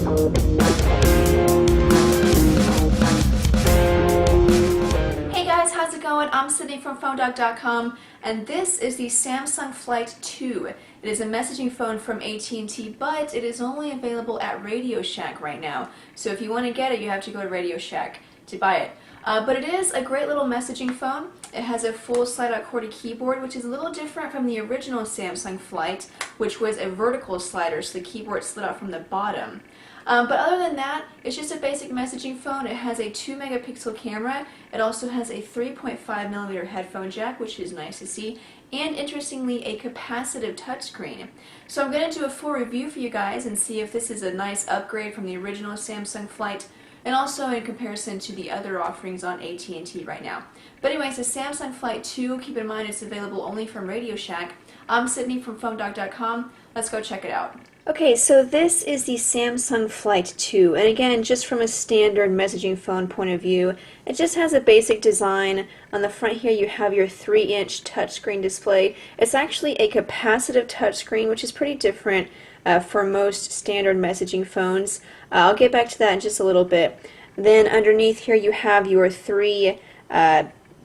Hey guys, how's it going? I'm Sydney from PhoneDoc.com, and this is the Samsung Flight 2. It is a messaging phone from AT&T, but it is only available at Radio Shack right now. So if you want to get it, you have to go to Radio Shack to buy it. But it is a great little messaging phone. It has a full slide-out QWERTY keyboard, which is a little different from the original Samsung Flight, which was a vertical slider, so the keyboard slid out from the bottom. But other than that, it's just a basic messaging phone. It has a 2-megapixel camera. It also has a 3.5mm headphone jack, which is nice to see, and interestingly, a capacitive touchscreen. So I'm going to do a full review for you guys and see if this is a nice upgrade from the original Samsung Flight, and also in comparison to the other offerings on AT&T right now. But anyways, the Samsung Flight 2, keep in mind it's available only from Radio Shack. I'm Sydney from PhoneDoc.com. Let's go check it out. Okay, so this is the Samsung Flight 2, and again, just from a standard messaging phone point of view, it just has a basic design. On the front here you have your 3-inch touchscreen display. It's actually a capacitive touchscreen, which is pretty different for most standard messaging phones. I'll get back to that in just a little bit. Then underneath here you have your 3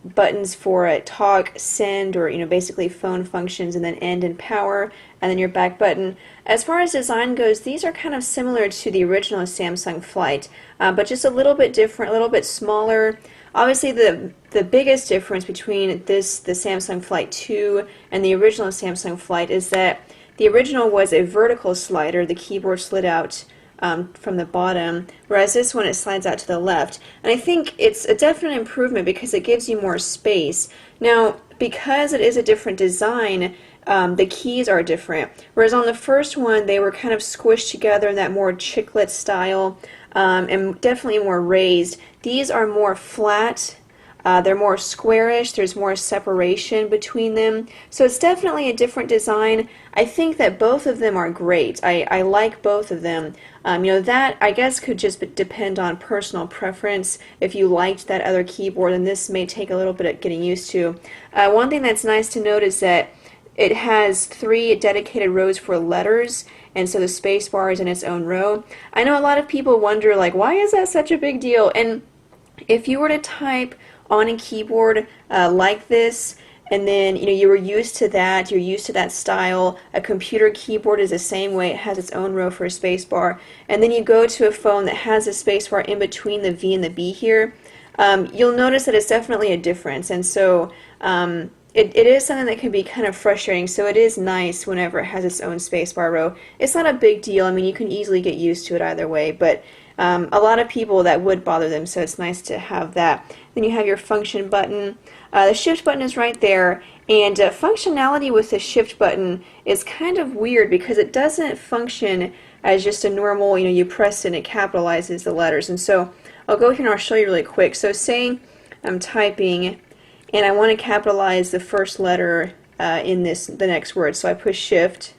buttons for talk, send, or basically phone functions, and then end and power, and then your back button. As far as design goes, these are kind of similar to the original Samsung Flight, but just a little bit different, a little bit smaller. Obviously the biggest difference between the Samsung Flight 2 and the original Samsung Flight is that the original was a vertical slider. The keyboard slid out from the bottom, whereas this one, it slides out to the left. And I think it's a definite improvement because it gives you more space. Now, because it is a different design, the keys are different. Whereas on the first one, they were kind of squished together in that more chiclet style, and definitely more raised. These are more flat. They're more squarish, there's more separation between them. So it's definitely a different design. I think that both of them are great. I like both of them. That I guess could just depend on personal preference. If you liked that other keyboard, then this may take a little bit of getting used to. One thing that's nice to note is that it has 3 dedicated rows for letters, and so the space bar is in its own row. I know a lot of people wonder, like, why is that such a big deal? And if you were to type on a keyboard like this, and then you were used to that, you're used to that style. A computer keyboard is the same way, it has its own row for a space bar, and then you go to a phone that has a space bar in between the V and the B here, you'll notice that it's definitely a difference. And so it is something that can be kind of frustrating, so it is nice whenever it has its own spacebar row. It's not a big deal. I mean, you can easily get used to it either way, but a lot of people that would bother them, so it's nice to have that. Then you have your function button. The shift button is right there, and functionality with the shift button is kind of weird because it doesn't function as just a normal, you press it and it capitalizes the letters. And so I'll go here and I'll show you really quick. So say I'm typing and I want to capitalize the first letter in the next word, so I push shift,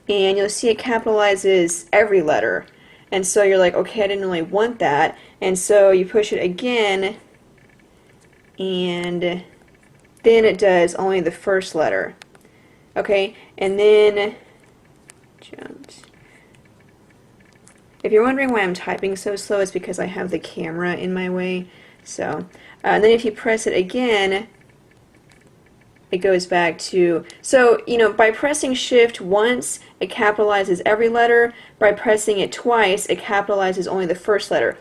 and you'll see it capitalizes every letter. And so you're like, okay, I didn't really want that. And so you push it again, and then it does only the first letter. Okay, and then jumps. If you're wondering why I'm typing so slow, it's because I have the camera in my way. So, and then if you press it again, it goes back to, so by pressing shift once, it capitalizes every letter. By pressing it twice, it capitalizes only the first letter.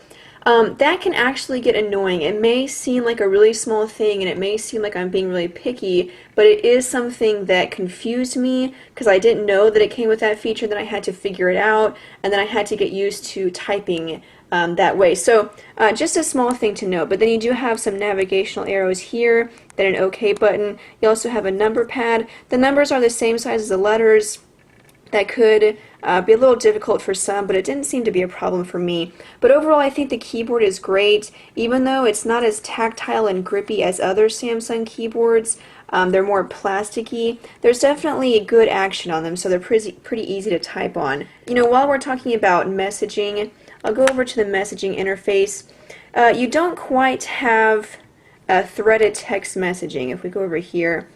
That can actually get annoying. It may seem like a really small thing, and it may seem like I'm being really picky, but it is something that confused me because I didn't know that it came with that feature. Then I had to figure it out, and then I had to get used to typing that way. So just a small thing to note. But then you do have some navigational arrows here, then an OK button. You also have a number pad. The numbers are the same size as the letters. That could be a little difficult for some, but it didn't seem to be a problem for me. But overall, I think the keyboard is great, even though it's not as tactile and grippy as other Samsung keyboards. They're more plasticky. There's definitely good action on them, so they're pretty easy to type on. While we're talking about messaging, I'll go over to the messaging interface. You don't quite have threaded text messaging. If we go over here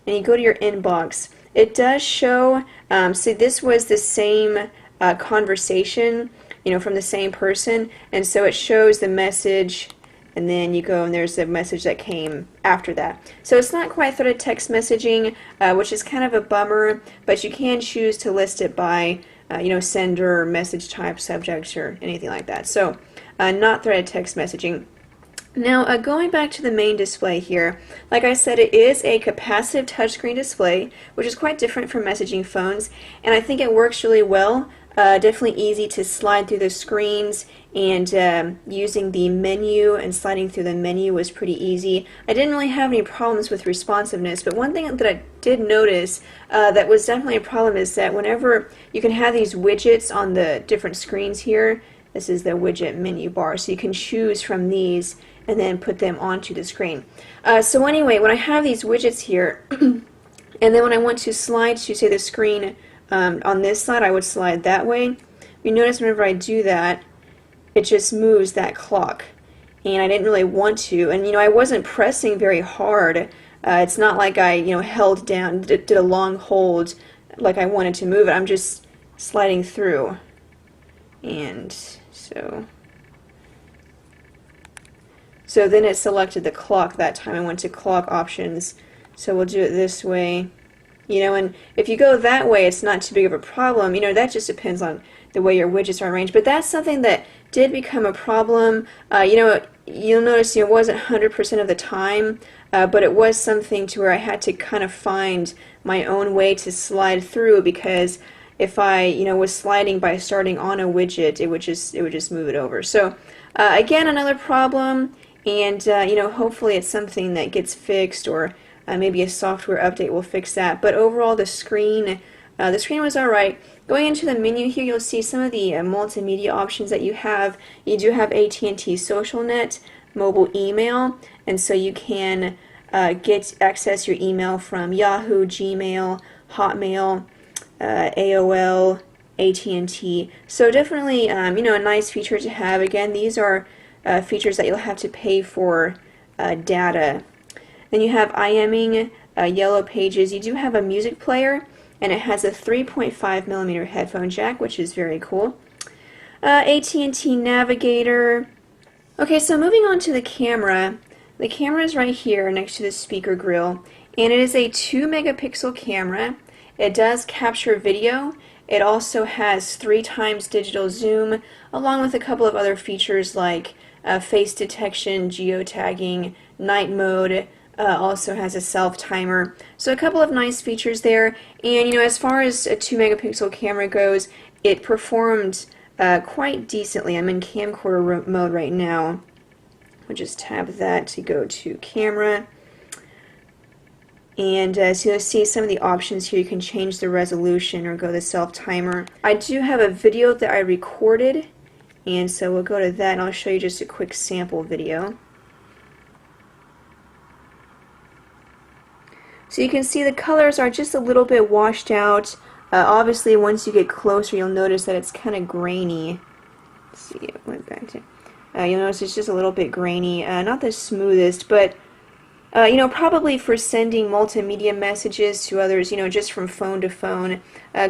and you go to your inbox, it does show, see, this was the same conversation, you know, from the same person, and so it shows the message, and then you go and there's a message that came after that. So it's not quite threaded text messaging, which is kind of a bummer, but you can choose to list it by you know, sender, message type, subject, or anything like that. So not threaded text messaging. Now, going back to the main display here, like I said, it is a capacitive touchscreen display, which is quite different from messaging phones, and I think it works really well. Definitely easy to slide through the screens, and using the menu and sliding through the menu was pretty easy. I didn't really have any problems with responsiveness, but one thing that I did notice that was definitely a problem is that whenever you can have these widgets on the different screens here, this is the widget menu bar, so you can choose from these and then put them onto the screen. So anyway, when I have these widgets here, and then when I want to slide to, say, the screen on this side, I would slide that way. You notice whenever I do that, it just moves that clock, and I didn't really want to, and you know, I wasn't pressing very hard. It's not like I, you know, held down, did a long hold like I wanted to move it. I'm just sliding through, and so then it selected the clock that time. I went to clock options, so we'll do it this way. You know, and if you go that way, it's not too big of a problem. You know, that just depends on the way your widgets are arranged. But that's something that did become a problem. You know, you'll notice, you know, it wasn't 100% of the time, but it was something to where I had to kind of find my own way to slide through, because if I, you know, was sliding by starting on a widget, it would just move it over. So again, another problem, and you know, hopefully it's something that gets fixed, or maybe a software update will fix that. But overall, the screen was alright. Going into the menu here, you'll see some of the multimedia options that you have. You do have AT&T SocialNet, mobile email, and so you can access your email from Yahoo, Gmail, Hotmail, AOL, AT&T. So definitely, you know, a nice feature to have. Again, these are features that you'll have to pay for data. Then you have iMing, Yellow Pages. You do have a music player, and it has a 3.5mm headphone jack, which is very cool. AT&T Navigator. Okay, so moving on to the camera. The camera is right here next to the speaker grill, and it is a 2-megapixel camera. It does capture video. It also has 3x digital zoom, along with a couple of other features like face detection, geotagging, night mode. Also has a self-timer. So a couple of nice features there. And you know, as far as a 2-megapixel camera goes, it performed quite decently. I'm in camcorder mode right now. I'll just tap that to go to camera. And so you'll see some of the options here. You can change the resolution or go to self-timer. I do have a video that I recorded, and so we'll go to that, and I'll show you just a quick sample video. So you can see the colors are just a little bit washed out. Obviously, once you get closer, you'll notice that it's kind of grainy. Let's see, it went back to. You'll notice it's just a little bit grainy. Not the smoothest, but you know, probably for sending multimedia messages to others, you know, just from phone to phone,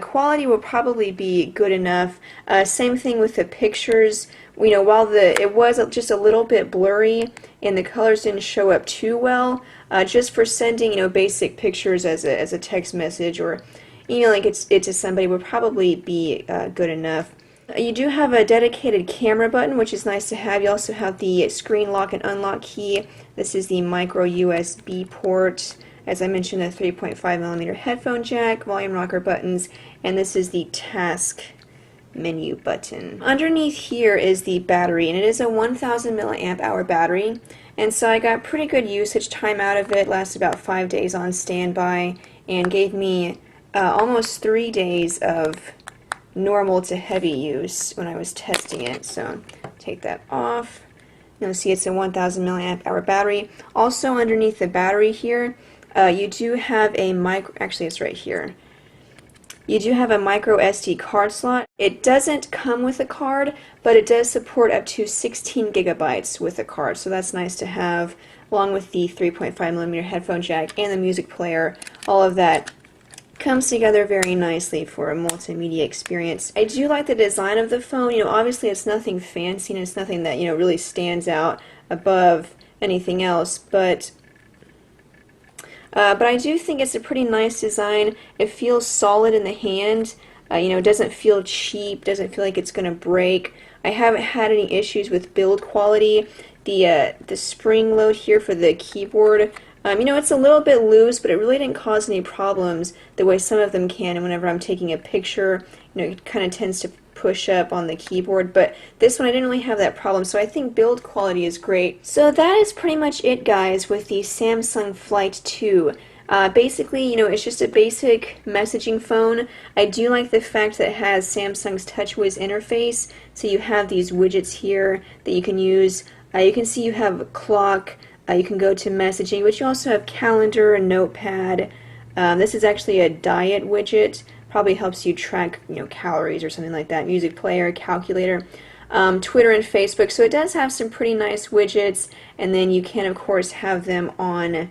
quality will probably be good enough. Same thing with the pictures. You know, while it was just a little bit blurry and the colors didn't show up too well, just for sending, you know, basic pictures as a text message or emailing it to somebody would probably be good enough. You do have a dedicated camera button, which is nice to have. You also have the screen lock and unlock key. This is the micro USB port. As I mentioned, a 3.5mm headphone jack, volume rocker buttons, and this is the task menu button. Underneath here is the battery, and it is a 1000 milliamp hour battery, and so I got pretty good usage time out of it. Lasted about 5 days on standby and gave me almost 3 days of normal to heavy use when I was testing it. So take that off. You'll see it's a 1000 milliamp hour battery. Also underneath the battery here, you do have a actually it's right here. You do have a micro SD card slot. It doesn't come with a card, but it does support up to 16 gigabytes with a card, so that's nice to have, along with the 3.5mm headphone jack and the music player. All of that comes together very nicely for a multimedia experience. I do like the design of the phone. You know, obviously it's nothing fancy and it's nothing that, you know, really stands out above anything else, but I do think it's a pretty nice design. It feels solid in the hand. You know, it doesn't feel cheap, doesn't feel like it's going to break. I haven't had any issues with build quality. The spring load here for the keyboard, you know, it's a little bit loose, but it really didn't cause any problems the way some of them can. And whenever I'm taking a picture, you know, it kind of tends to push up on the keyboard, but this one I didn't really have that problem, so I think build quality is great. So that is pretty much it, guys, with the Samsung Flight 2. Basically, you know, it's just a basic messaging phone. I do like the fact that it has Samsung's TouchWiz interface, so you have these widgets here that you can use. You can see you have a clock, you can go to messaging, but you also have calendar and notepad. This is actually a diet widget, probably helps you track, you know, calories or something like that. Music player, calculator, Twitter and Facebook. So it does have some pretty nice widgets, and then you can of course have them on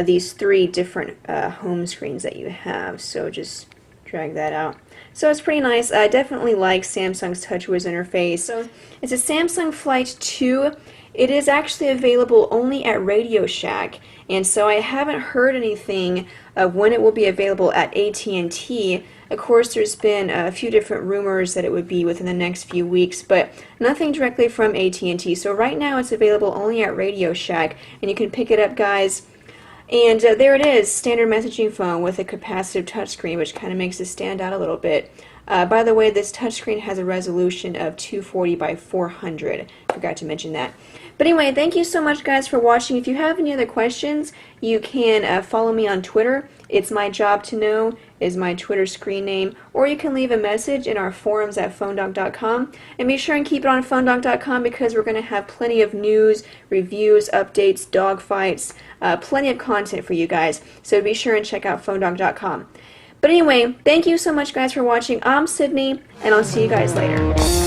these three different home screens that you have. So just drag that out. So it's pretty nice. I definitely like Samsung's TouchWiz interface. So it's a Samsung Flight 2. It is actually available only at Radio Shack, and so I haven't heard anything of when it will be available at AT&T. Of course, there's been a few different rumors that it would be within the next few weeks, but nothing directly from AT&T. So right now it's available only at Radio Shack, and you can pick it up, guys. And there it is, standard messaging phone with a capacitive touchscreen, which kind of makes it stand out a little bit. By the way, this touchscreen has a resolution of 240 by 400. Forgot to mention that. But anyway, thank you so much, guys, for watching. If you have any other questions, you can follow me on Twitter. It's My Job to Know is my Twitter screen name. Or you can leave a message in our forums at PhoneDoc.com. And be sure and keep it on PhoneDoc.com because we're going to have plenty of news, reviews, updates, dog fights, plenty of content for you guys. So be sure and check out PhoneDoc.com. But anyway, thank you so much, guys, for watching. I'm Sydney, and I'll see you guys later.